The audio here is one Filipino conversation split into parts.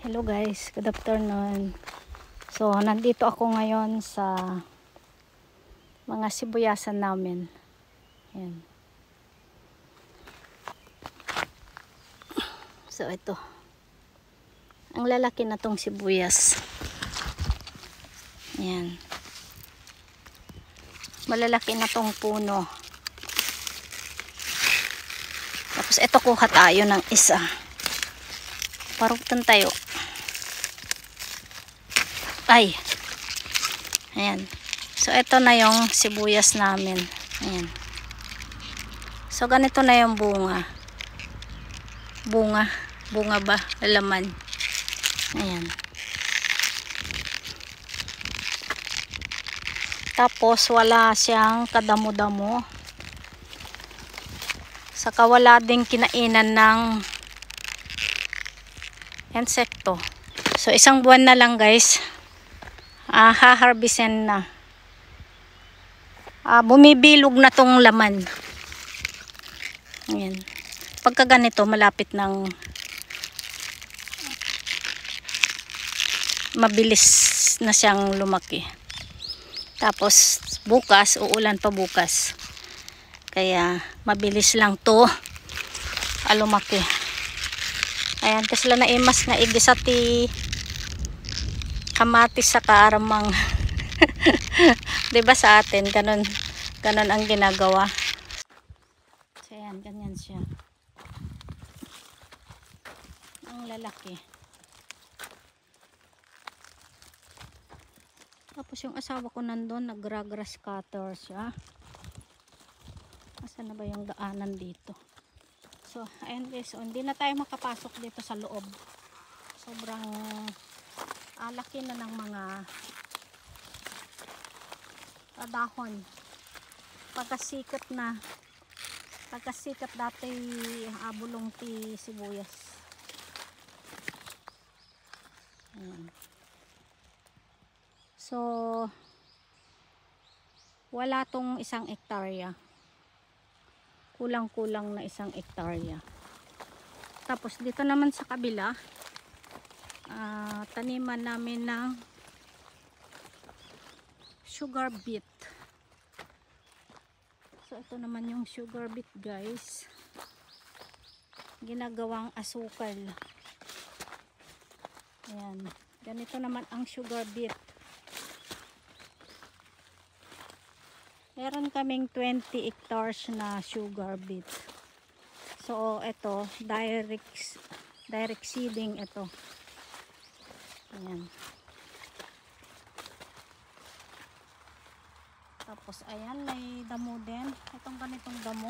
Hello guys, good afternoon. So, nandito ako ngayon sa mga sibuyasan namin. Ayan. So, ito. Ang lalaki na tong sibuyas. Ayan. Malalaki na tong puno. Tapos, ito kuha tayo ng isa. Parutan tayo. Ay. Ayan. So, ito na yung sibuyas namin. Ayan. So, ganito na yung bunga. Bunga ba? Laman. Ayan. Tapos, wala siyang kadamo-damo. Saka wala ding kinainan ng insekto. So, isang buwan na lang guys. Ha-harvestin na. Bumibilog na tong laman. Ayan. Pagka ganito, malapit ng mabilis na siyang lumaki. Tapos, bukas, uulan pa bukas. Kaya, mabilis lang to lumaki. Ayan, kasi lang naimas nga igisa ti kamatis sa kaaramang. Diba sa atin, ganun ang ginagawa. So, ayan, ganyan siya. Ang lalaki. Tapos yung asawa ko nandun, nag-grass cutter siya. Asan na ba yung daanan dito? So, ayan guys, so, hindi na tayo makapasok dito sa loob. Sobrang laki na ng mga dahon. Pagkasikat dati bulong ti sibuyas. Ayan. So, wala tong 1 hektarya. Kulang-kulang na 1 hektarya. Tapos dito naman sa kabila, taniman namin ng sugar beet. So ito naman yung sugar beet guys. Ginagawang asukal. Ayan. Ganito naman ang sugar beet. Meron kaming 20 hectares na sugar beet. So, ito, direct seeding ito. Ayan. Tapos, ayan, may damo din. Itong ganitong damo.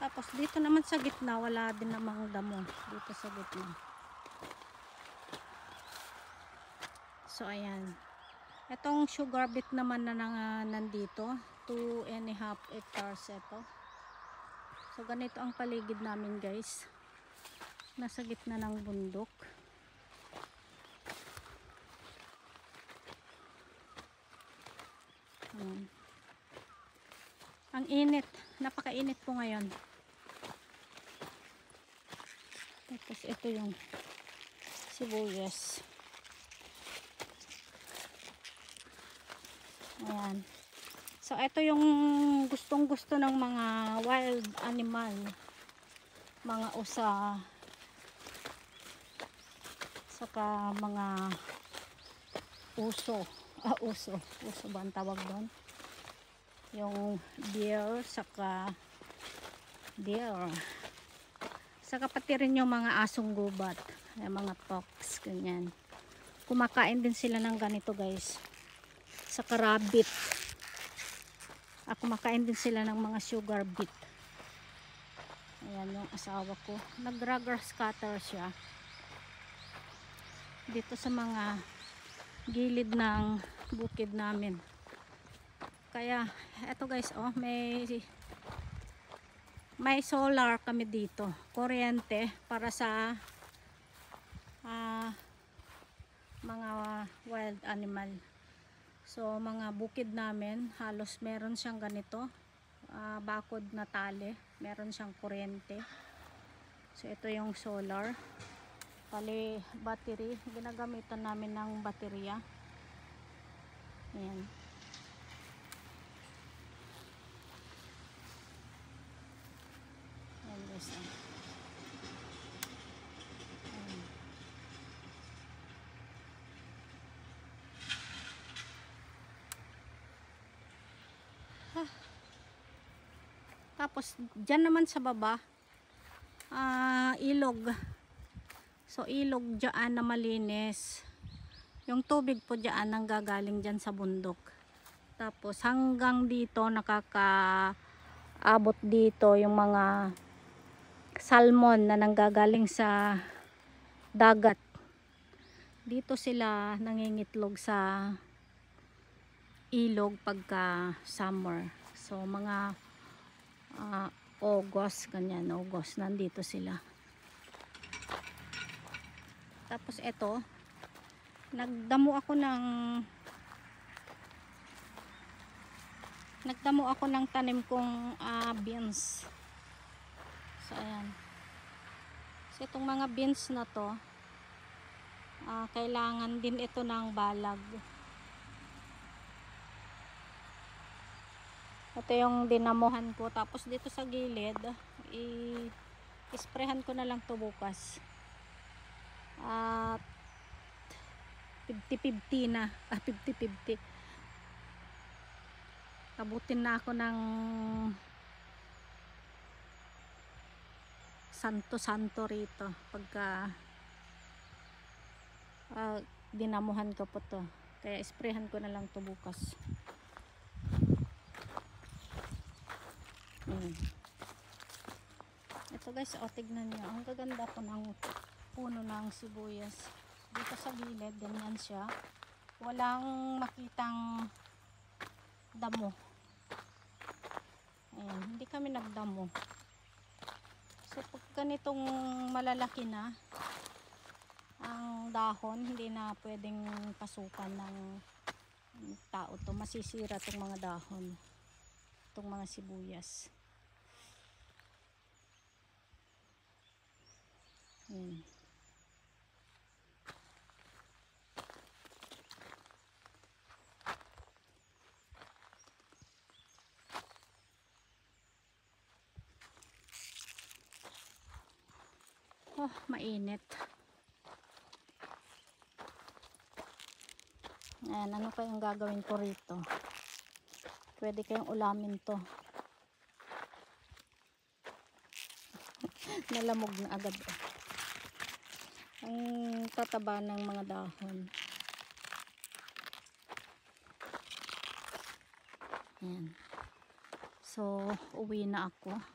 Tapos, dito naman sa gitna, wala din namang damo. Dito sa gitna. So, ayan. Itong sugar beet naman na nandito, 2.5 hectares ito. So, ganito ang paligid namin guys. Nasa gitna ng bundok. Ayan. Ang init. Napakainit po ngayon. Tapos, ito yung sibuyas. Ayan. So, ito yung gustong-gusto ng mga wild animal. Mga usa. Saka mga uso. Uso. Uso ba ang tawag doon? Yung deer. Saka deer. Saka pati rin yung mga asong gubat. Yung mga fox. Ganyan. Kumakain din sila ng ganito guys. Saka rabbit. Kumakain din sila ng mga sugar beet. Ayan yung asawa ko. Nag-grass cutter siya. Dito sa mga gilid ng bukid namin. Kaya, eto guys, oh, may solar kami dito. Kuryente para sa mga wild animal. So, mga bukid namin, halos meron siyang ganito. bakod na tali, meron siyang kuryente. So ito yung solar, pali battery, ginagamitan namin ng baterya. Ayan. Ayan guys. Ayan. Tapos dyan naman sa baba, ilog. So ilog dyan na malinis. Yung tubig po dyan ang gagaling dyan sa bundok. Tapos hanggang dito nakakaabot dito yung mga salmon na nanggagaling sa dagat. Dito sila nangingitlog sa ilog pagka summer. So mga August, ganyan, August, nandito sila. Tapos ito, nagdamo ako ng tanim kong beans. So ayan. So itong mga beans na to, kailangan din ito ng balag. Ito yung dinamuhan ko. Tapos dito sa gilid, i-sprayhan ko na lang to bukas. At 50-50 na. 50-50. Abutin na ako ng santo-santo rito. Pagka dinamuhan ko po to. Kaya sprayhan ko na lang to bukas. Ito guys, tignan nyo, ang gaganda po ng puno ng sibuyas. Dito sa gilid, ganyan siya, walang makitang damo. Ayan, hindi kami nagdamo. So pag ganitong malalaki na ang dahon, hindi na pwedeng pasukan ng tao to, masisira tong mga dahon, itong mga sibuyas. Mainit. Ayan, ano kayang gagawin ko rito? Pwede kayong ulamin to. Nalamog na agad. Ang tataba ng mga dahon. Ayan. So, uwi na ako.